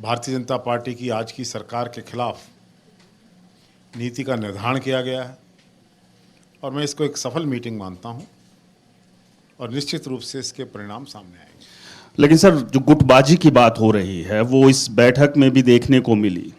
Bharatiya Janata party की आज की सरकार के खिलाफ नीति का निर्धारण किया गया है और मैं इसको एक सफल मीटिंग मानता हूं और निश्चित रूप से इसके परिणाम सामने आएंगे। लेकिन सर, जो गुटबाजी की बात हो रही है वो इस बैठक में भी देखने को मिली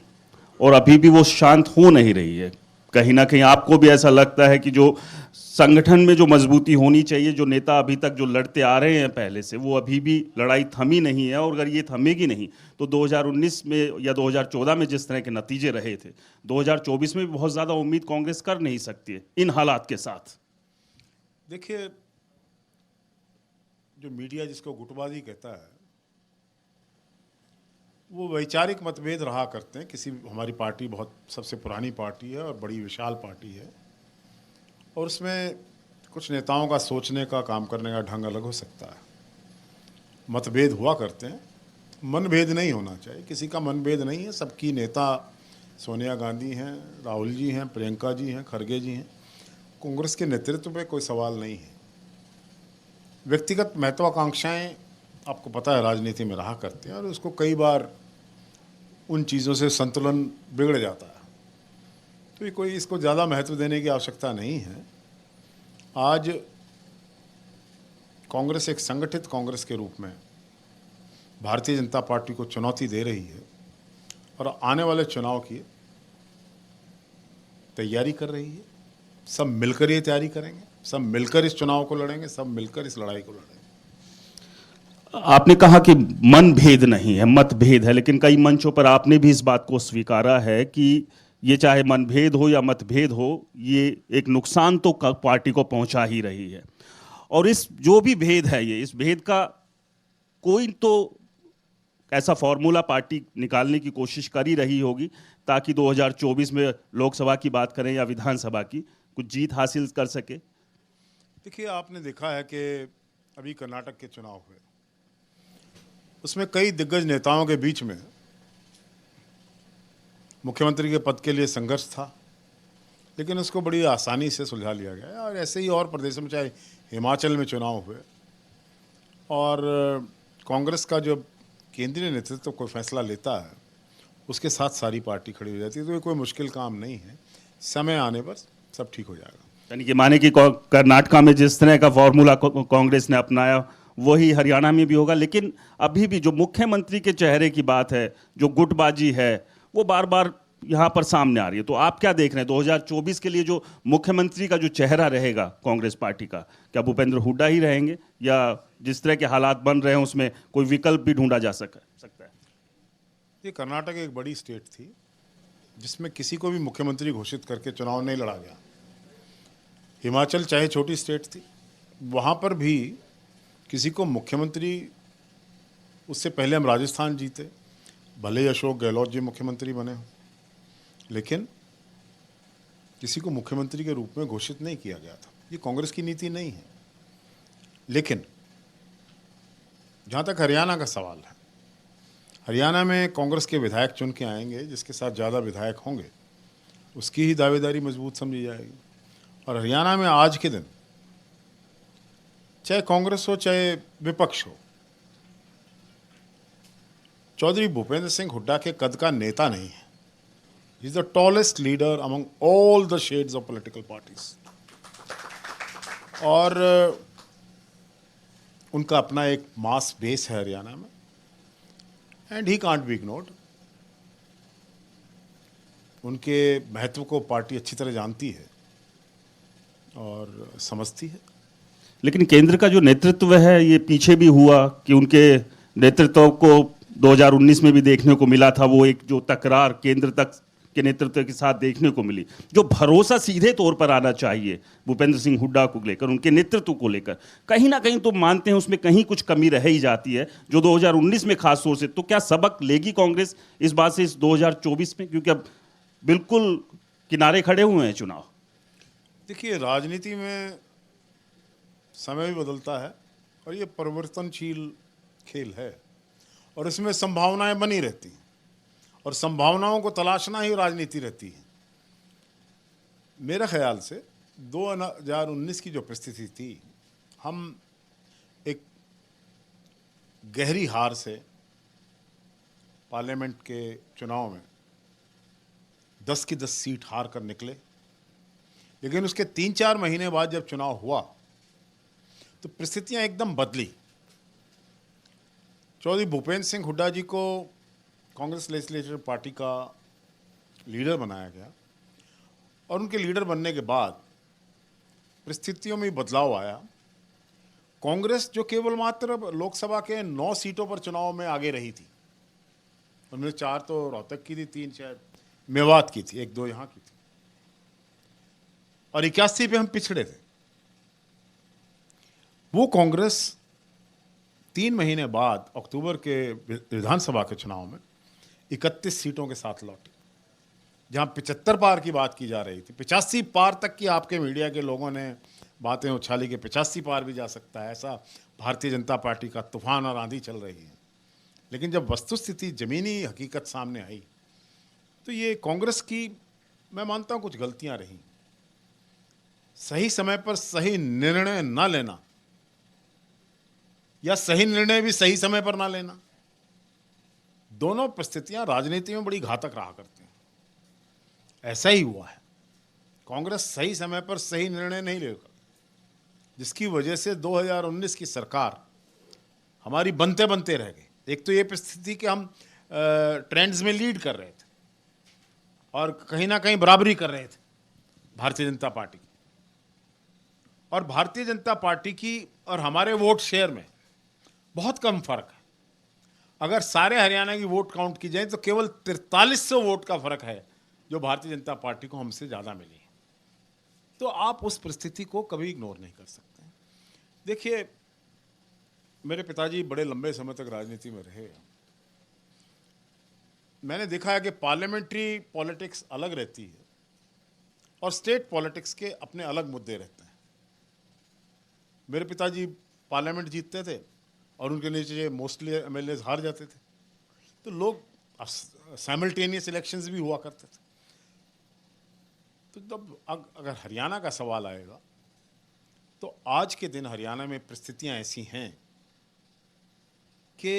और अभी भी वो शांत हो नहीं रही है। कहीं ना कहीं आपको भी ऐसा लगता है कि जो संगठन में जो मजबूती होनी चाहिए, जो नेता अभी तक जो लड़ते आ रहे हैं पहले से, वो अभी भी लड़ाई थमी नहीं है। और अगर ये थमेगी नहीं तो 2019 में या 2014 में जिस तरह के नतीजे रहे थे, 2024 में भी बहुत ज़्यादा उम्मीद कांग्रेस कर नहीं सकती है इन हालात के साथ। देखिए, जो मीडिया जिसको गुटबाजी कहता है वो वैचारिक मतभेद रहा करते हैं। हमारी पार्टी बहुत सबसे पुरानी पार्टी है और बड़ी विशाल पार्टी है और उसमें कुछ नेताओं का सोचने का, काम करने का ढंग अलग हो सकता है। मतभेद हुआ करते हैं, मनभेद नहीं होना चाहिए। किसी का मनभेद नहीं है। सबकी नेता सोनिया गांधी हैं, राहुल जी हैं, प्रियंका जी हैं, खड़गे जी हैं। कांग्रेस के नेतृत्व पे कोई सवाल नहीं है। व्यक्तिगत महत्वाकांक्षाएं आपको पता है राजनीति में रहा करते हैं और उसको कई बार उन चीज़ों से संतुलन बिगड़ जाता है। तो ये कोई इसको ज़्यादा महत्व देने की आवश्यकता नहीं है। आज कांग्रेस एक संगठित कांग्रेस के रूप में भारतीय जनता पार्टी को चुनौती दे रही है और आने वाले चुनाव की तैयारी कर रही है। सब मिलकर ये तैयारी करेंगे, सब मिलकर इस चुनाव को लड़ेंगे, सब मिलकर इस लड़ाई को लड़ेंगे। आपने कहा कि मनभेद नहीं है, मतभेद है, लेकिन कई मंचों पर आपने भी इस बात को स्वीकारा है कि ये चाहे मनभेद हो या मतभेद हो, ये एक नुकसान तो पार्टी को पहुंचा ही रही है। और इस जो भी भेद है, ये इस भेद का कोई तो ऐसा फॉर्मूला पार्टी निकालने की कोशिश कर ही रही होगी ताकि 2024 में लोकसभा की बात करें या विधानसभा की, कुछ जीत हासिल कर सके। देखिए, आपने देखा है कि अभी कर्नाटक के चुनाव हुए, उसमें कई दिग्गज नेताओं के बीच में मुख्यमंत्री के पद के लिए संघर्ष था, लेकिन उसको बड़ी आसानी से सुलझा लिया गया। और ऐसे ही और प्रदेशों में, चाहे हिमाचल में चुनाव हुए, और कांग्रेस का जो केंद्रीय नेतृत्व कोई फैसला लेता है उसके साथ सारी पार्टी खड़ी हो जाती है। तो ये कोई मुश्किल काम नहीं है। समय आने पर सब ठीक हो जाएगा। यानी कि माने कि कर्नाटका में जिस तरह का फॉर्मूला कांग्रेस ने अपनाया वही हरियाणा में भी होगा। लेकिन अभी भी जो मुख्यमंत्री के चेहरे की बात है, जो गुटबाजी है, वो बार बार यहाँ पर सामने आ रही है। तो आप क्या देख रहे हैं 2024 के लिए जो मुख्यमंत्री का जो चेहरा रहेगा कांग्रेस पार्टी का, क्या भूपेंद्र हुड्डा ही रहेंगे या जिस तरह के हालात बन रहे हैं उसमें कोई विकल्प भी ढूंढा जा सकता है? ये कर्नाटक एक बड़ी स्टेट थी जिसमें किसी को भी मुख्यमंत्री घोषित करके चुनाव नहीं लड़ा गया। हिमाचल चाहे छोटी स्टेट थी, वहाँ पर भी किसी को मुख्यमंत्री, उससे पहले हम राजस्थान जीते, भले ही अशोक गहलोत जी मुख्यमंत्री बने हों, लेकिन किसी को मुख्यमंत्री के रूप में घोषित नहीं किया गया था। ये कांग्रेस की नीति नहीं है। लेकिन जहाँ तक हरियाणा का सवाल है, हरियाणा में कांग्रेस के विधायक चुन के आएंगे, जिसके साथ ज़्यादा विधायक होंगे उसकी ही दावेदारी मजबूत समझी जाएगी। और हरियाणा में आज के दिन चाहे कांग्रेस हो चाहे विपक्ष हो, चौधरी भूपेंद्र सिंह हुड्डा के कद का नेता नहीं है। He is the tallest leader among all the shades of political parties. और उनका अपना एक मास बेस है हरियाणा में, and he can't be ignored. उनके महत्व को पार्टी अच्छी तरह जानती है और समझती है। लेकिन केंद्र का जो नेतृत्व है, ये पीछे भी हुआ कि उनके नेतृत्व को 2019 में भी देखने को मिला था। वो एक जो तकरार केंद्र तक के नेतृत्व के साथ देखने को मिली, जो भरोसा सीधे तौर पर आना चाहिए भूपेंद्र सिंह हुड्डा को लेकर, उनके नेतृत्व को लेकर, कहीं ना कहीं तो मानते हैं उसमें कहीं कुछ कमी रह ही जाती है, जो 2019 में खास तौर से। तो क्या सबक लेगी कांग्रेस इस बात से इस 2024 में, क्योंकि अब बिल्कुल किनारे खड़े हुए हैं चुनाव? देखिए, राजनीति में समय भी बदलता है और ये परिवर्तनशील खेल है और इसमें संभावनाएं बनी रहती हैं और संभावनाओं को तलाशना ही राजनीति रहती है। मेरे ख्याल से 2019 की जो परिस्थिति थी, हम एक गहरी हार से पार्लियामेंट के चुनाव में 10 की 10 सीट हार कर निकले, लेकिन उसके 3-4 महीने बाद जब चुनाव हुआ तो परिस्थितियां एकदम बदली। चौधरी भूपेंद्र सिंह हुड्डा जी को कांग्रेस लेजिस्लेटिव पार्टी का लीडर बनाया गया और उनके लीडर बनने के बाद परिस्थितियों में बदलाव आया। कांग्रेस जो केवल मात्र लोकसभा के 9 सीटों पर चुनाव में आगे रही थी, उनमें 4 तो रोहतक की थी, 3 शायद मेवात की थी, 1-2 यहाँ की थी, और 81 पे हम पिछड़े थे। वो कांग्रेस 3 महीने बाद अक्टूबर के विधानसभा के चुनाव में 31 सीटों के साथ लौटी, जहां 75 पार की बात की जा रही थी। 85 पार तक की आपके मीडिया के लोगों ने बातें उछाली कि 85 पार भी जा सकता है, ऐसा भारतीय जनता पार्टी का तूफान और आंधी चल रही है। लेकिन जब वस्तुस्थिति जमीनी हकीकत सामने आई तो ये कांग्रेस की, मैं मानता हूं, कुछ गलतियां रही। सही समय पर सही निर्णय ना लेना या सही निर्णय भी सही समय पर ना लेना, दोनों परिस्थितियां राजनीति में बड़ी घातक रहा करती हैं। ऐसा ही हुआ है। कांग्रेस सही समय पर सही निर्णय नहीं लेगा, जिसकी वजह से 2019 की सरकार हमारी बनते बनते रह गई। एक तो ये परिस्थिति कि हम ट्रेंड्स में लीड कर रहे थे और कहीं ना कहीं बराबरी कर रहे थे भारतीय जनता पार्टी की, और भारतीय जनता पार्टी की और हमारे वोट शेयर में बहुत कम फर्क है। अगर सारे हरियाणा की वोट काउंट की जाए तो केवल 4300 वोट का फर्क है जो भारतीय जनता पार्टी को हमसे ज़्यादा मिली है। तो आप उस परिस्थिति को कभी इग्नोर नहीं कर सकते। देखिए, मेरे पिताजी बड़े लंबे समय तक राजनीति में रहे। मैंने देखा है कि पार्लियामेंट्री पॉलिटिक्स अलग रहती है और स्टेट पॉलिटिक्स के अपने अलग मुद्दे रहते हैं। मेरे पिताजी पार्लियामेंट जीतते थे और उनके नीचे मोस्टली एमएलए हार जाते थे, तो लोग साइमल्टेनियस इलेक्शंस भी हुआ करते थे। तो जब अगर हरियाणा का सवाल आएगा तो आज के दिन हरियाणा में परिस्थितियां ऐसी हैं कि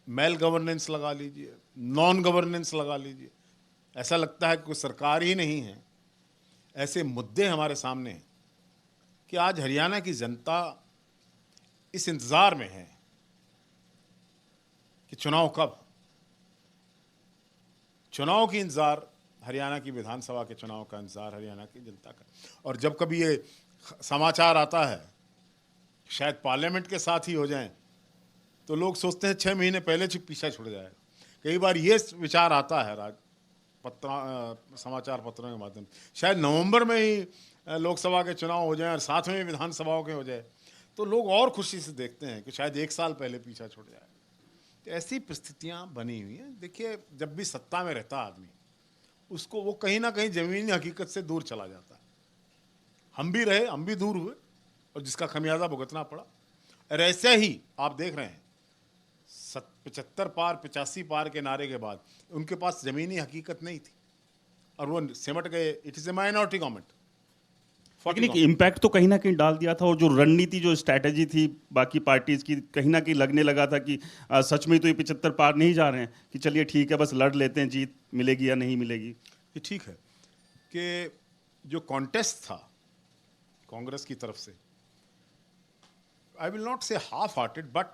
मेल गवर्नेंस लगा लीजिए, नॉन गवर्नेंस लगा लीजिए, ऐसा लगता है कि कोई सरकार ही नहीं है। ऐसे मुद्दे हमारे सामने हैं कि आज हरियाणा की जनता इस इंतजार में है कि चुनाव कब। चुनाव की इंतजार, हरियाणा की विधानसभा के चुनाव का इंतजार हरियाणा की जनता का। और जब कभी ये समाचार आता है शायद पार्लियामेंट के साथ ही हो जाए, तो लोग सोचते हैं 6 महीने पहले पीछा छुट जाएगा। कई बार ये विचार आता है समाचार पत्रों के माध्यम से, शायद नवंबर में ही लोकसभा के चुनाव हो जाएं और साथ में विधानसभाओं के हो जाए, तो लोग और खुशी से देखते हैं कि शायद 1 साल पहले पीछा छूट जाए। तो ऐसी परिस्थितियां बनी हुई हैं। देखिए, जब भी सत्ता में रहता आदमी, उसको वो कहीं ना कहीं जमीनी हकीकत से दूर चला जाता है। हम भी रहे, हम भी दूर हुए और जिसका खमियाजा भुगतना पड़ा। और ऐसे ही आप देख रहे हैं 75 पार 85 पार के नारे के बाद उनके पास जमीनी हकीकत नहीं थी और वो सिमट गए। It is a minority government. लेकिन एक इम्पैक्ट तो कहीं ना कहीं डाल दिया था, और जो रणनीति, जो स्ट्रैटेजी थी बाकी पार्टीज की, कहीं ना कहीं लगने लगा था कि सच में तो ये 75 पार नहीं जा रहे हैं, कि चलिए ठीक है, बस लड़ लेते हैं, जीत मिलेगी या नहीं मिलेगी। ये ठीक है कि जो कॉन्टेस्ट था कांग्रेस की तरफ से, आई विल नॉट से half hearted, but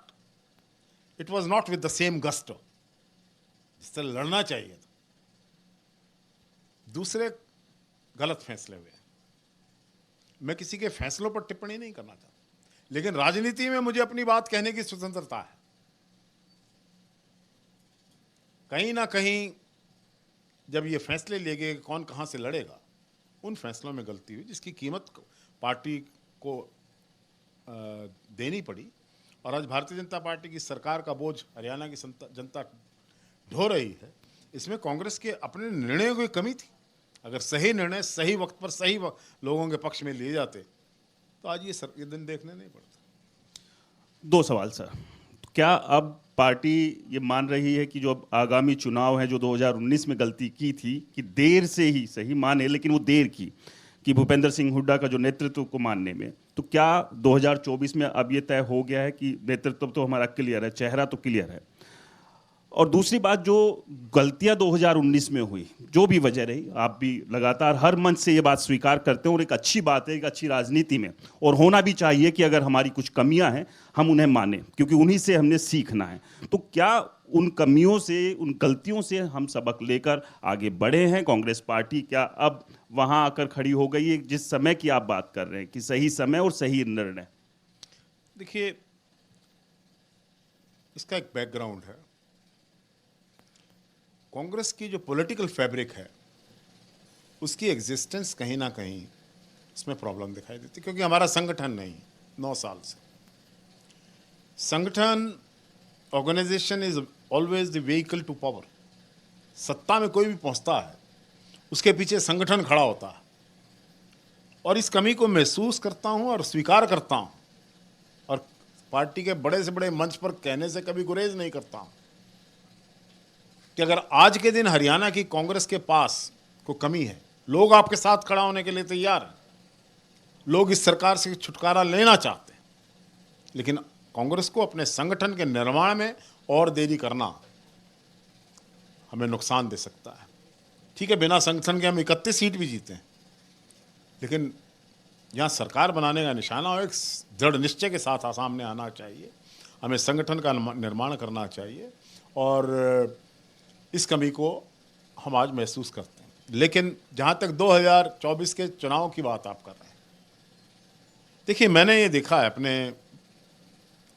it was not with the same gusto जिस तरह लड़ना चाहिए था। दूसरे गलत फैसले हुए। मैं किसी के फैसलों पर टिप्पणी नहीं करना चाहता, लेकिन राजनीति में मुझे अपनी बात कहने की स्वतंत्रता है। कहीं ना कहीं जब ये फैसले लिए गए कि कौन कहां से लड़ेगा, उन फैसलों में गलती हुई जिसकी कीमत पार्टी को देनी पड़ी। और आज भारतीय जनता पार्टी की सरकार का बोझ हरियाणा की जनता ढो रही है। इसमें कांग्रेस के अपने निर्णयों की कमी थी। अगर सही निर्णय सही वक्त पर सही लोगों के पक्ष में लिए जाते तो आज ये दिन देखने नहीं पड़ता। 2 सवाल सर। क्या अब पार्टी ये मान रही है कि जो अब आगामी चुनाव है, जो 2019 में गलती की थी कि देर से ही सही माने, लेकिन वो देर की कि भूपेंद्र सिंह हुड्डा का जो नेतृत्व को मानने में, तो क्या 2024 में अब ये तय हो गया है कि नेतृत्व तो हमारा क्लियर है, चेहरा तो क्लियर है, और दूसरी बात, जो गलतियां 2019 में हुई, जो भी वजह रही, आप भी लगातार हर मंच से ये बात स्वीकार करते हैं और एक अच्छी बात है, एक अच्छी राजनीति में और होना भी चाहिए कि अगर हमारी कुछ कमियां हैं हम उन्हें माने, क्योंकि उन्हीं से हमने सीखना है। तो क्या उन कमियों से, उन गलतियों से हम सबक लेकर आगे बढ़े हैं? कांग्रेस पार्टी क्या अब वहां आकर खड़ी हो गई है जिस समय की आप बात कर रहे हैं कि सही समय और सही निर्णय? देखिए, इसका एक बैकग्राउंड है। कांग्रेस की जो पॉलिटिकल फैब्रिक है उसकी एग्जिस्टेंस कहीं ना कहीं इसमें प्रॉब्लम दिखाई देती, क्योंकि हमारा संगठन नहीं, 9 साल से संगठन, organisation is always the vehicle to power. सत्ता में कोई भी पहुंचता है उसके पीछे संगठन खड़ा होता है, और इस कमी को महसूस करता हूं और स्वीकार करता हूं, और पार्टी के बड़े से बड़े मंच पर कहने से कभी गुरेज नहीं करता हूं कि अगर आज के दिन हरियाणा की कांग्रेस के पास कोई कमी है, लोग आपके साथ खड़ा होने के लिए तैयार हैं, लोग इस सरकार से छुटकारा लेना चाहते हैं, लेकिन कांग्रेस को अपने संगठन के निर्माण में और देरी करना हमें नुकसान दे सकता है। ठीक है, बिना संगठन के हम 31 सीट भी जीते हैं, लेकिन यहाँ सरकार बनाने का निशाना और एक दृढ़ निश्चय के साथ सामने आना चाहिए। हमें संगठन का निर्माण करना चाहिए, और इस कमी को हम आज महसूस करते हैं। लेकिन जहाँ तक 2024 के चुनाव की बात आप कर रहे हैं, देखिए, मैंने ये देखा है अपने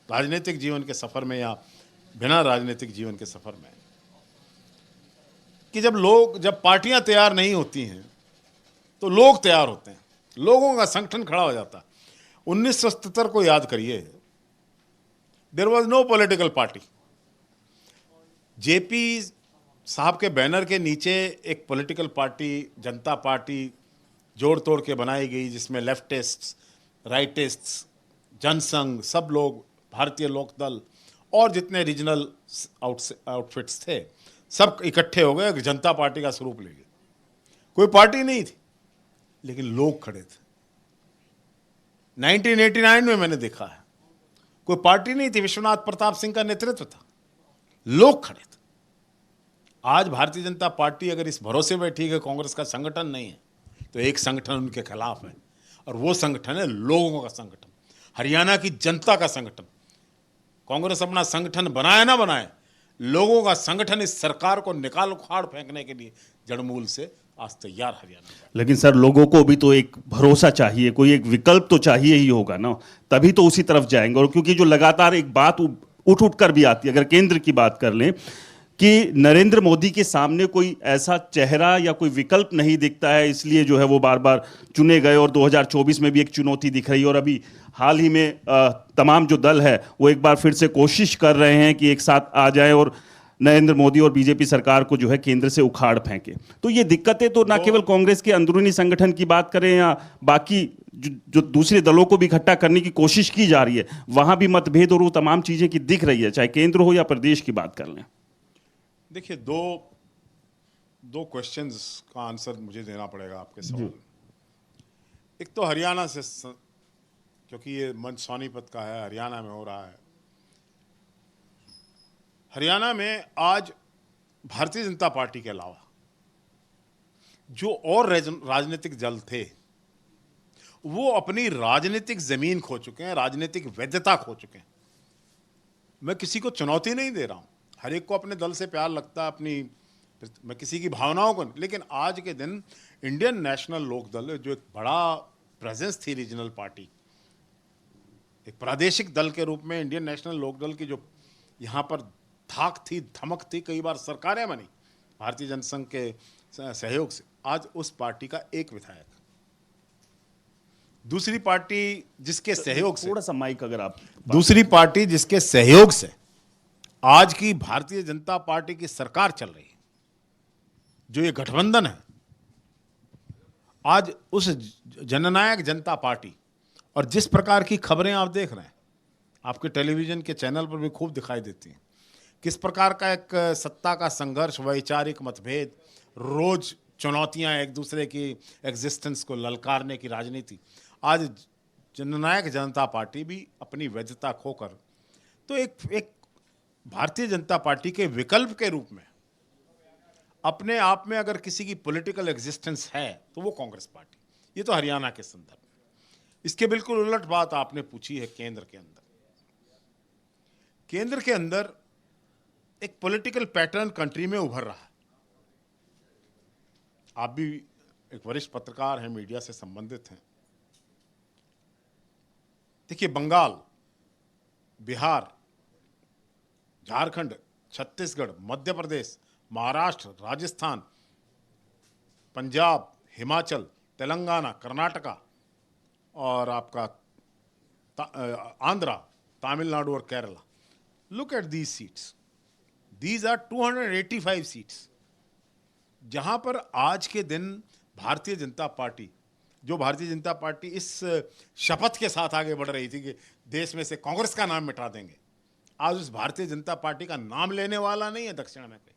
राजनीतिक जीवन के सफ़र में या बिना राजनीतिक जीवन के सफ़र में कि जब पार्टियां तैयार नहीं होती हैं तो लोग तैयार होते हैं, लोगों का संगठन खड़ा हो जाता है। 1977 को याद करिए, there was no political party. JP साहब के बैनर के नीचे एक पॉलिटिकल पार्टी, जनता पार्टी, जोड़ तोड़ के बनाई गई, जिसमें लेफ्टिस्ट्स, राइटिस्ट्स, जनसंघ, सब लोग, भारतीय लोकदल और जितने रीजनल आउटफिट्स थे, सब इकट्ठे हो गए, जनता पार्टी का स्वरूप ले गए। कोई पार्टी नहीं थी, लेकिन लोग खड़े थे। 1989 में मैंने देखा है, कोई पार्टी नहीं थी, विश्वनाथ प्रताप सिंह का नेतृत्व था, लोग खड़े थे। आज भारतीय जनता पार्टी अगर इस भरोसे बैठी है कि कांग्रेस का संगठन नहीं है, तो एक संगठन उनके खिलाफ है, और वो संगठन है लोगों का संगठन, हरियाणा की जनता का संगठन। कांग्रेस अपना संगठन बनाए ना बनाए, लोगों का संगठन इस सरकार को निकाल उखाड़ फेंकने के लिए जड़मूल से आज तैयार हरियाणा। लेकिन सर, लोगों को भी तो एक भरोसा चाहिए, कोई एक विकल्प तो चाहिए ही होगा ना, तभी तो उसी तरफ जाएंगे। और क्योंकि जो लगातार एक बात उठ उठ कर भी आती है, अगर केंद्र की बात कर लें कि नरेंद्र मोदी के सामने कोई ऐसा चेहरा या कोई विकल्प नहीं दिखता है, इसलिए जो है वो बार बार चुने गए, और 2024 में भी एक चुनौती दिख रही है। और अभी हाल ही में तमाम जो दल है वो एक बार फिर से कोशिश कर रहे हैं कि एक साथ आ जाएं और नरेंद्र मोदी और बीजेपी सरकार को जो है केंद्र से उखाड़ फेंके। तो ये दिक्कतें तो ना केवल कांग्रेस के अंदरूनी संगठन की बात करें या बाकी जो दूसरे दलों को भी इकट्ठा करने की कोशिश की जा रही है, वहां भी मतभेद और वो तमाम चीजें की दिख रही है, चाहे केंद्र हो या प्रदेश की बात कर लें। देखिए, दो क्वेश्चंस का आंसर मुझे देना पड़ेगा आपके सवाल। एक तो हरियाणा से, क्योंकि ये मंच सोनीपत का है, हरियाणा में हो रहा है। हरियाणा में आज भारतीय जनता पार्टी के अलावा जो और राजनीतिक दल थे, वो अपनी राजनीतिक जमीन खो चुके हैं, राजनीतिक वैधता खो चुके हैं। मैं किसी को चुनौती नहीं दे रहा हूं, हर एक को अपने दल से प्यार लगता है, मैं किसी की भावनाओं को नहीं, लेकिन आज के दिन इंडियन नेशनल लोकदल, जो एक बड़ा प्रेजेंस थी रीजनल पार्टी, एक प्रादेशिक दल के रूप में इंडियन नेशनल लोकदल की जो यहाँ पर धाक थी, धमक थी, कई बार सरकारें बनी भारतीय जनसंघ के सहयोग से, आज उस पार्टी का एक विधायक, दूसरी पार्टी जिसके सहयोग से, थोड़ा सा माइक अगर आप, दूसरी पार्टी जिसके सहयोग से आज की भारतीय जनता पार्टी की सरकार चल रही है, जो ये गठबंधन है, आज उस जननायक जनता पार्टी, और जिस प्रकार की खबरें आप देख रहे हैं, आपके टेलीविजन के चैनल पर भी खूब दिखाई देती हैं, किस प्रकार का एक सत्ता का संघर्ष, वैचारिक मतभेद, रोज चुनौतियां, एक दूसरे की एग्जिस्टेंस को ललकारने की राजनीति। आज जननायक जनता पार्टी भी अपनी वैधता खोकर, तो एक भारतीय जनता पार्टी के विकल्प के रूप में अपने आप में अगर किसी की पॉलिटिकल एग्जिस्टेंस है तो वो कांग्रेस पार्टी। ये तो हरियाणा के संदर्भ में। इसके बिल्कुल उलट बात आपने पूछी है केंद्र के अंदर। केंद्र के अंदर एक पॉलिटिकल पैटर्न कंट्री में उभर रहा है। आप भी एक वरिष्ठ पत्रकार हैं, मीडिया से संबंधित हैं। देखिए, बंगाल, बिहार, झारखंड, छत्तीसगढ़, मध्य प्रदेश, महाराष्ट्र, राजस्थान, पंजाब, हिमाचल, तेलंगाना, कर्नाटका और आपका आंध्रा, तमिलनाडु और Kerala. Look at these seats. These are 285 seats, जहां पर आज के दिन भारतीय जनता पार्टी, जो भारतीय जनता पार्टी इस शपथ के साथ आगे बढ़ रही थी कि देश में से कांग्रेस का नाम मिटा देंगे, आज उस भारतीय जनता पार्टी का नाम लेने वाला नहीं है दक्षिण में कोई।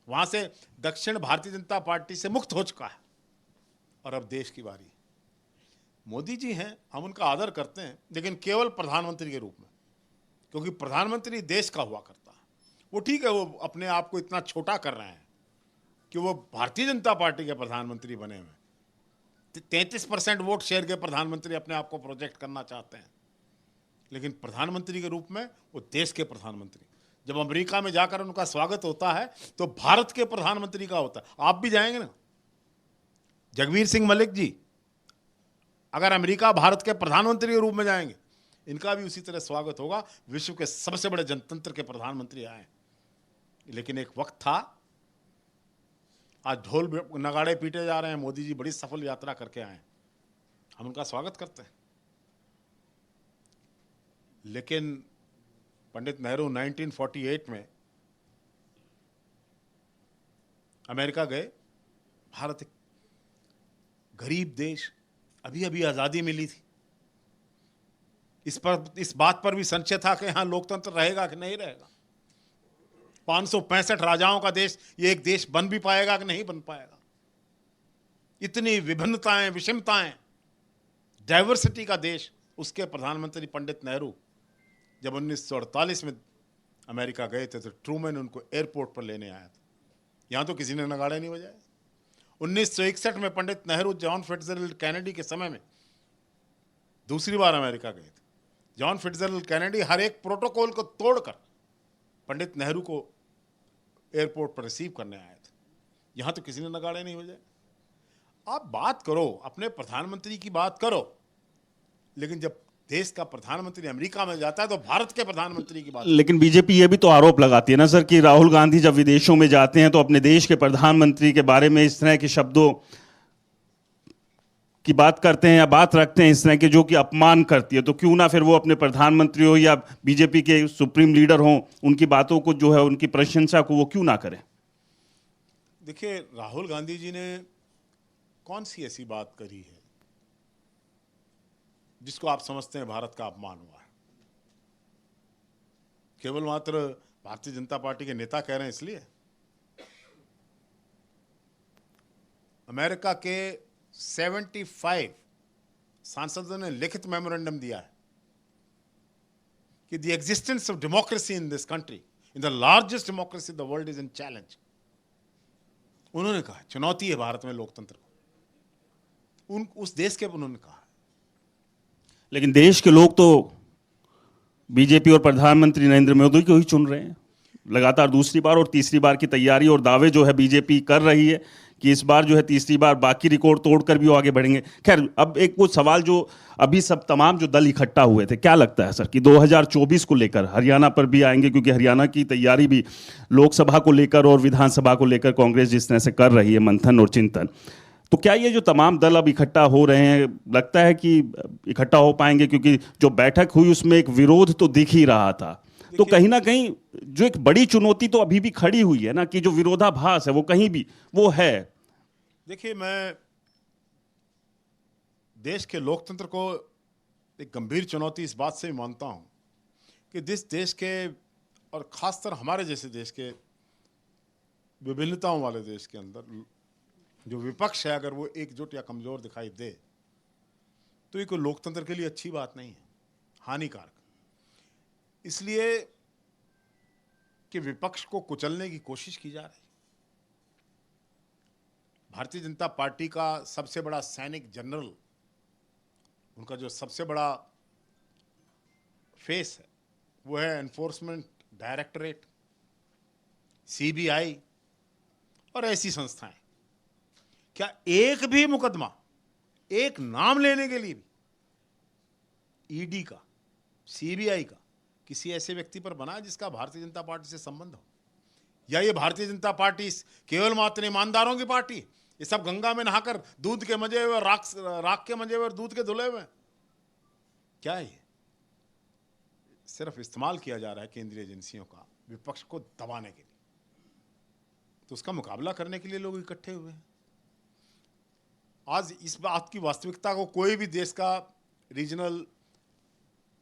वहां से दक्षिण भारतीय जनता पार्टी से मुक्त हो चुका है और अब देश की बारी है। मोदी जी हैं, हम उनका आदर करते हैं, लेकिन केवल प्रधानमंत्री के रूप में, क्योंकि प्रधानमंत्री देश का हुआ करता है। वो ठीक है, वो अपने आप को इतना छोटा कर रहे हैं कि वो भारतीय जनता पार्टी के प्रधानमंत्री बने हुए 33% वोट शेयर के प्रधानमंत्री अपने आप को प्रोजेक्ट करना चाहते हैं, लेकिन प्रधानमंत्री के रूप में वो देश के प्रधानमंत्री। जब अमेरिका में जाकर उनका स्वागत होता है तो भारत के प्रधानमंत्री का होता है। आप भी जाएंगे ना, जगवीर सिंह मलिक जी अगर अमेरिका भारत के प्रधानमंत्री के रूप में जाएंगे, इनका भी उसी तरह स्वागत होगा। विश्व के सबसे बड़े जनतंत्र के प्रधानमंत्री आए, लेकिन एक वक्त था, आज ढोल नगाड़े पीटे जा रहे हैं, मोदी जी बड़ी सफल यात्रा करके आए, हम उनका स्वागत करते हैं। लेकिन पंडित नेहरू 1948 में अमेरिका गए। भारत एक गरीब देश, अभी अभी आजादी मिली थी। इस बात पर भी संशय था कि यहां लोकतंत्र रहेगा कि नहीं रहेगा। 565 राजाओं का देश, ये एक देश बन भी पाएगा कि नहीं बन पाएगा। इतनी विभिन्नताएं, विषमताएं, डाइवर्सिटी का देश, उसके प्रधानमंत्री पंडित नेहरू जब 1948 में अमेरिका गए थे तो ट्रूमैन उनको एयरपोर्ट पर लेने आया था। यहां तो किसी ने नगाड़े नहीं बजाए। 1961 में पंडित नेहरू जॉन फिट्जजेरल्ड कैनेडी के समय में दूसरी बार अमेरिका गए थे। जॉन फिट्जजेरल्ड कैनेडी हर एक प्रोटोकॉल को तोड़कर पंडित नेहरू को एयरपोर्ट पर रिसीव करने आए थे। यहां तो किसी ने नगाड़े नहीं बजाए। आप बात करो, अपने प्रधानमंत्री की बात करो, लेकिन जब देश का प्रधानमंत्री अमेरिका में जाता है तो भारत के प्रधानमंत्री की बात। लेकिन बीजेपी ये भी तो आरोप लगाती है ना सर कि राहुल गांधी जब विदेशों में जाते हैं तो अपने देश के प्रधानमंत्री के बारे में इस तरह के शब्दों की बात करते हैं या बात रखते हैं इस तरह के, जो कि अपमान करती है। तो क्यों ना फिर वो अपने प्रधानमंत्री हो या बीजेपी के सुप्रीम लीडर हो, उनकी बातों को जो है, उनकी प्रशंसा को वो क्यों ना करें। देखिए, राहुल गांधी जी ने कौन सी ऐसी बात करी है जिसको आप समझते हैं भारत का अपमान हुआ है? केवल मात्र भारतीय जनता पार्टी के नेता कह रहे हैं इसलिए? अमेरिका के 75 सांसदों ने लिखित मेमोरेंडम दिया है कि the existence of democracy in this country, in the largest democracy the world, is in challenge. उन्होंने कहा चुनौती है भारत में लोकतंत्र को, उस देश के उन्होंने कहा। लेकिन देश के लोग तो बीजेपी और प्रधानमंत्री नरेंद्र मोदी को ही चुन रहे हैं लगातार। दूसरी बार और तीसरी बार की तैयारी और दावे जो है बीजेपी कर रही है कि इस बार जो है तीसरी बार बाकी रिकॉर्ड तोड़कर भी वो आगे बढ़ेंगे। खैर, अब एक वो सवाल जो अभी सब तमाम जो दल इकट्ठा हुए थे, क्या लगता है सर कि 2024 को लेकर हरियाणा पर भी आएंगे? क्योंकि हरियाणा की तैयारी भी लोकसभा को लेकर और विधानसभा को लेकर कांग्रेस जिस तरह से कर रही है मंथन और चिंतन, तो क्या ये जो तमाम दल अब इकट्ठा हो रहे हैं, लगता है कि इकट्ठा हो पाएंगे? क्योंकि जो बैठक हुई उसमें एक विरोध तो दिख ही रहा था, तो कहीं ना कहीं जो एक बड़ी चुनौती तो अभी भी खड़ी हुई है ना, कि जो विरोधाभास है वो कहीं भी वो है। देखिए, मैं देश के लोकतंत्र को एक गंभीर चुनौती इस बात से भी मानता हूं कि जिस देश के, और खासकर हमारे जैसे देश के, विभिन्नताओं वाले देश के अंदर जो विपक्ष है, अगर वो एकजुट या कमजोर दिखाई दे तो ये कोई लोकतंत्र के लिए अच्छी बात नहीं है, हानिकारक। इसलिए कि विपक्ष को कुचलने की कोशिश की जा रही है। भारतीय जनता पार्टी का सबसे बड़ा सैनिक जनरल, उनका जो सबसे बड़ा फेस है वो है एनफोर्समेंट डायरेक्टरेट, सीबीआई और ऐसी संस्थाएं। क्या एक भी मुकदमा, एक नाम लेने के लिए भी ईडी का, सीबीआई का किसी ऐसे व्यक्ति पर बना जिसका भारतीय जनता पार्टी से संबंध हो? या ये भारतीय जनता पार्टी केवल मात्र ईमानदारों की पार्टी? ये सब गंगा में नहाकर दूध के मजे हुए, राख के मजे हुए और दूध के धुले हुए? क्या है ये? सिर्फ इस्तेमाल किया जा रहा है केंद्रीय एजेंसियों का विपक्ष को दबाने के लिए। तो उसका मुकाबला करने के लिए लोग इकट्ठे हुए हैं। आज इस बात की वास्तविकता को कोई भी देश का रीजनल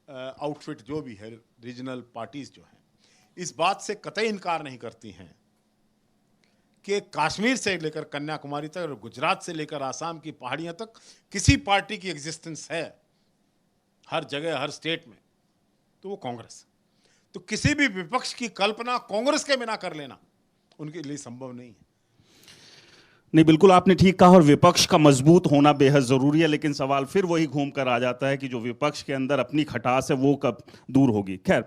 आउटफिट जो भी है, रीजनल पार्टीज जो हैं, इस बात से कतई इनकार नहीं करती हैं कि कश्मीर से लेकर कन्याकुमारी तक और गुजरात से लेकर आसाम की पहाड़ियां तक किसी पार्टी की एग्जिस्टेंस है हर जगह, हर स्टेट में, तो वो कांग्रेस। तो किसी भी विपक्ष की कल्पना कांग्रेस के बिना कर लेना उनके लिए संभव नहीं है। नहीं, बिल्कुल आपने ठीक कहा, और विपक्ष का मजबूत होना बेहद जरूरी है, लेकिन सवाल फिर वही घूम कर आ जाता है कि जो विपक्ष के अंदर अपनी खटास है वो कब दूर होगी। खैर,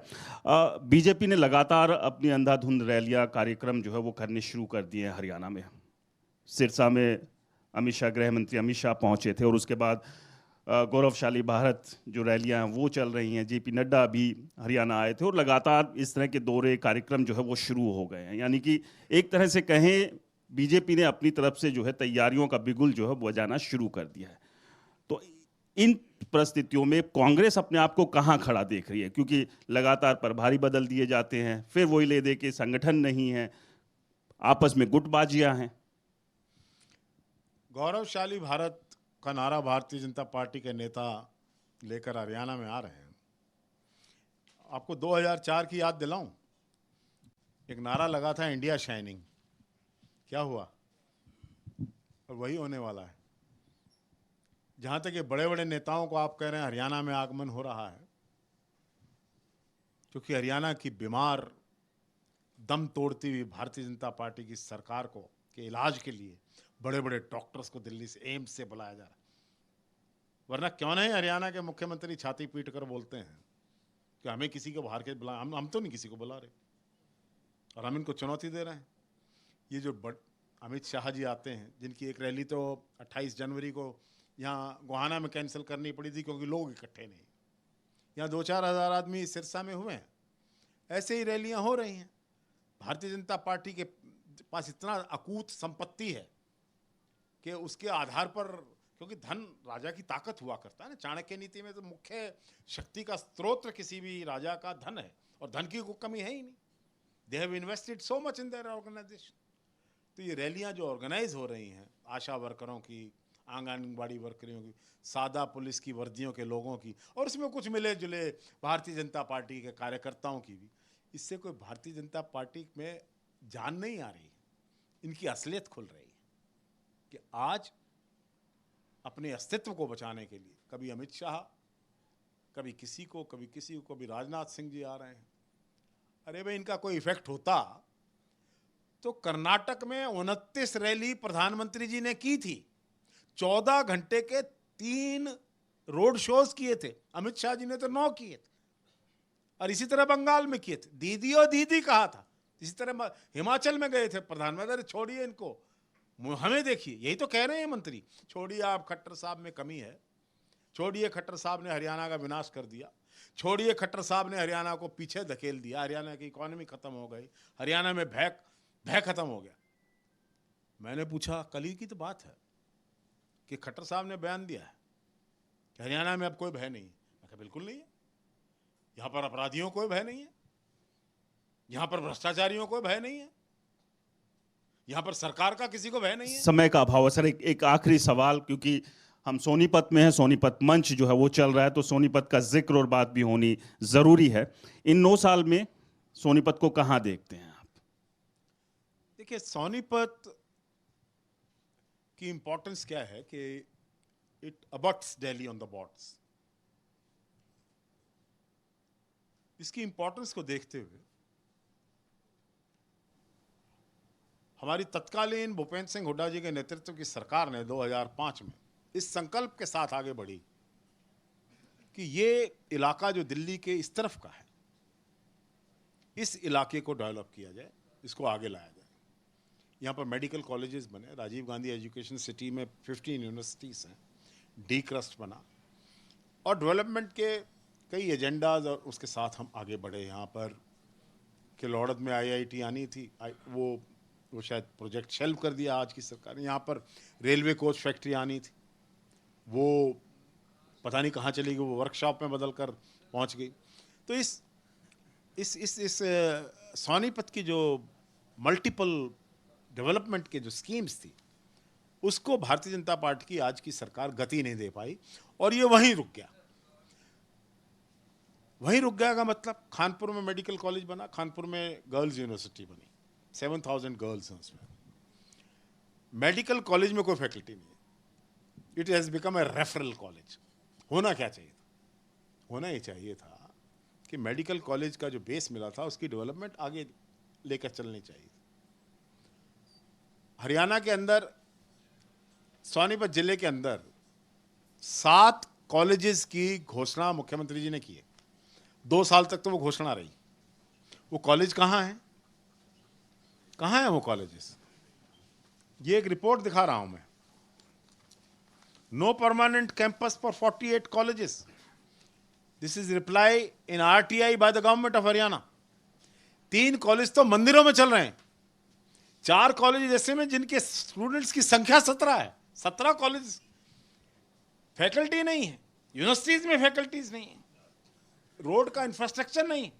बीजेपी ने लगातार अपनी अंधाधुंध रैलियां, कार्यक्रम जो है वो करने शुरू कर दिए हैं हरियाणा में। सिरसा में अमित शाह, गृह मंत्री अमित शाह पहुंचे थे, और उसके बाद गौरवशाली भारत जो रैलियां हैं वो चल रही हैं। जेपी नड्डा भी हरियाणा आए थे, और लगातार इस तरह के दौरे, कार्यक्रम जो है वो शुरू हो गए हैं। यानी कि एक तरह से कहें, बीजेपी ने अपनी तरफ से जो है तैयारियों का बिगुल जो है बजाना शुरू कर दिया है। तो इन परिस्थितियों में कांग्रेस अपने आप को कहां खड़ा देख रही है? क्योंकि लगातार प्रभारी बदल दिए जाते हैं, फिर वही ले दे के संगठन नहीं है, आपस में गुटबाजियां हैं। गौरवशाली भारत का नारा भारतीय जनता पार्टी के नेता लेकर हरियाणा में आ रहे हैं। आपको 2004 की याद दिलाऊं, एक नारा लगा था इंडिया शाइनिंग, क्या हुआ? और वही होने वाला है। जहां तक ये बड़े बड़े नेताओं को आप कह रहे हैं हरियाणा में आगमन हो रहा है, क्योंकि हरियाणा की बीमार, दम तोड़ती हुई भारतीय जनता पार्टी की सरकार को के इलाज के लिए बड़े बड़े डॉक्टर्स को दिल्ली से, एम्स से बुलाया जा रहा है। वरना क्यों नहीं हरियाणा के मुख्यमंत्री छाती पीट कर बोलते हैं कि हमें किसी को बाहर के बुला, हम तो नहीं किसी को बुला रहे, और हम इनको चुनौती दे रहे हैं। ये जो अमित शाह जी आते हैं, जिनकी एक रैली तो 28 जनवरी को यहाँ गोहाना में कैंसिल करनी पड़ी थी क्योंकि लोग इकट्ठे नहीं, यहाँ 2-4 हज़ार आदमी सिरसा में हुए हैं। ऐसे ही रैलियाँ हो रही हैं। भारतीय जनता पार्टी के पास इतना अकूत संपत्ति है कि उसके आधार पर, क्योंकि धन राजा की ताकत हुआ करता है ना, चाणक्य नीति में तो मुख्य शक्ति का स्रोत किसी भी राजा का धन है, और धन की कोई कमी है ही नहीं। They have invested so much in their organisation. तो ये रैलियां जो ऑर्गेनाइज हो रही हैं, आशा वर्करों की, आंगनबाड़ी वर्करों की, सादा पुलिस की वर्दियों के लोगों की, और इसमें कुछ मिले जुले भारतीय जनता पार्टी के कार्यकर्ताओं की भी, इससे कोई भारतीय जनता पार्टी में जान नहीं आ रही है। इनकी असलियत खुल रही है कि आज अपने अस्तित्व को बचाने के लिए कभी अमित शाह, कभी किसी को, कभी किसी को, कभी राजनाथ सिंह जी आ रहे हैं। अरे भाई, इनका कोई इफेक्ट होता तो कर्नाटक में 29 रैली प्रधानमंत्री जी ने की थी, 14 घंटे के 3 रोड शोज किए थे। अमित शाह जी ने तो 9 किए थे, और इसी तरह बंगाल में किए थे, दीदी और दीदी कहा था। इसी तरह हिमाचल में गए थे प्रधानमंत्री, छोड़िए इनको, हमें देखिए, यही तो कह रहे हैं मंत्री, छोड़िए आप, खट्टर साहब में कमी है, छोड़िए खट्टर साहब ने हरियाणा का विनाश कर दिया, छोड़िए खट्टर साहब ने हरियाणा को पीछे धकेल दिया, हरियाणा की इकोनॉमी खत्म हो गई, हरियाणा में भय खत्म हो गया। मैंने पूछा, कल ही की तो बात है कि खट्टर साहब ने बयान दिया है कि हरियाणा में अब कोई भय नहीं है। मैं कहा बिल्कुल नहीं है, यहाँ पर अपराधियों को भय नहीं है, यहाँ पर भ्रष्टाचारियों को भय नहीं है, यहाँ पर सरकार का किसी को भय नहीं है। समय का अभाव है सर, एक आखिरी सवाल, क्योंकि हम सोनीपत में हैं, सोनीपत मंच जो है वो चल रहा है, तो सोनीपत का जिक्र और बात भी होनी जरूरी है। इन 9 साल में सोनीपत को कहां देखते हैं आप? देखिए, सोनीपत की इंपॉर्टेंस क्या है कि it abuts Delhi on the borders. इसकी इंपॉर्टेंस को देखते हुए हमारी तत्कालीन भूपेंद्र सिंह हुड्डा जी के नेतृत्व की सरकार ने 2005 में इस संकल्प के साथ आगे बढ़ी कि ये इलाका जो दिल्ली के इस तरफ का है, इस इलाके को डेवलप किया जाए, इसको आगे लाया जाए। यहाँ पर मेडिकल कॉलेजेस बने, राजीव गांधी एजुकेशन सिटी में 15 यूनिवर्सिटीज़ हैं, डी क्रस्ट बना और डेवलपमेंट के कई एजेंडाज और उसके साथ हम आगे बढ़े। यहाँ पर किलौड़द में IIT आनी थी, वो शायद प्रोजेक्ट शेल्व कर दिया आज की सरकार ने। यहाँ पर रेलवे कोच फैक्ट्री आनी थी, वो पता नहीं कहाँ चली गई, वो वर्कशॉप में बदल कर पहुँच गई। तो इस सोनीपत की जो मल्टीपल डेवलपमेंट के जो स्कीम्स थी, उसको भारतीय जनता पार्टी की आज की सरकार गति नहीं दे पाई और ये वहीं रुक गया। वहीं रुक गया का मतलब, कानपुर में मेडिकल कॉलेज बना, कानपुर में गर्ल्स यूनिवर्सिटी बनी, 7,000 गर्ल्स हैं उसमें। मेडिकल कॉलेज में कोई फैकल्टी नहीं है, it has become a referral college. होना क्या चाहिए था? होना ही चाहिए था कि मेडिकल कॉलेज का जो बेस मिला था उसकी डेवलपमेंट आगे लेकर चलनी चाहिए। हरियाणा के अंदर, सोनीपत जिले के अंदर 7 कॉलेजेस की घोषणा मुख्यमंत्री जी ने की है। 2 साल तक तो वो घोषणा रही। वो कॉलेज कहाँ है? कहाँ है वो कॉलेजेस? ये एक रिपोर्ट दिखा रहा हूं मैं। No permanent campus for 48 colleges. This is reply in RTI by the government of Haryana. 3 college तो मंदिरों में चल रहे हैं, 4 कॉलेज ऐसे में जिनके स्टूडेंट्स की संख्या 17 है। 17 कॉलेज, फैकल्टी नहीं है, यूनिवर्सिटीज में फैकल्टीज नहीं है, रोड का इंफ्रास्ट्रक्चर नहीं।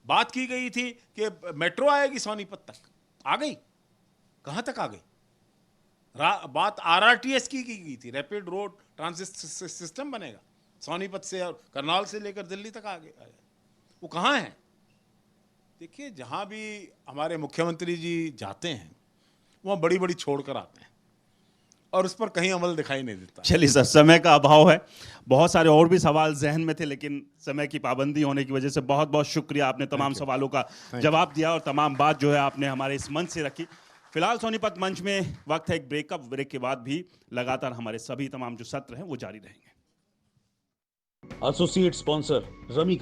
बात की गई थी कि मेट्रो आएगी सोनीपत तक, आ गई? कहां तक आ गई? बात RRTS की गई थी, रैपिड रोड ट्रांजिट सिस्टम बनेगा सोनीपत से और करनाल से लेकर दिल्ली तक आ गया। वो कहाँ है? देखिए, जहां भी हमारे मुख्यमंत्री जी जाते हैं वहाँ बड़ी बड़ी छोड़ कर आते हैं और उस पर कहीं अमल दिखाई नहीं देता। चलिए सर, समय का अभाव है, बहुत सारे और भी सवाल जहन में थे, लेकिन समय की पाबंदी होने की वजह से बहुत बहुत शुक्रिया, आपने तमाम सवालों का जवाब दिया और तमाम बात जो है आपने हमारे इस मंच से रखी। फिलहाल सोनीपत मंच में वक्त है एक ब्रेक के बाद भी लगातार हमारे सभी तमाम जो सत्र हैं वो जारी रहेंगे। एसोसिएट स्पॉन्सर रमी का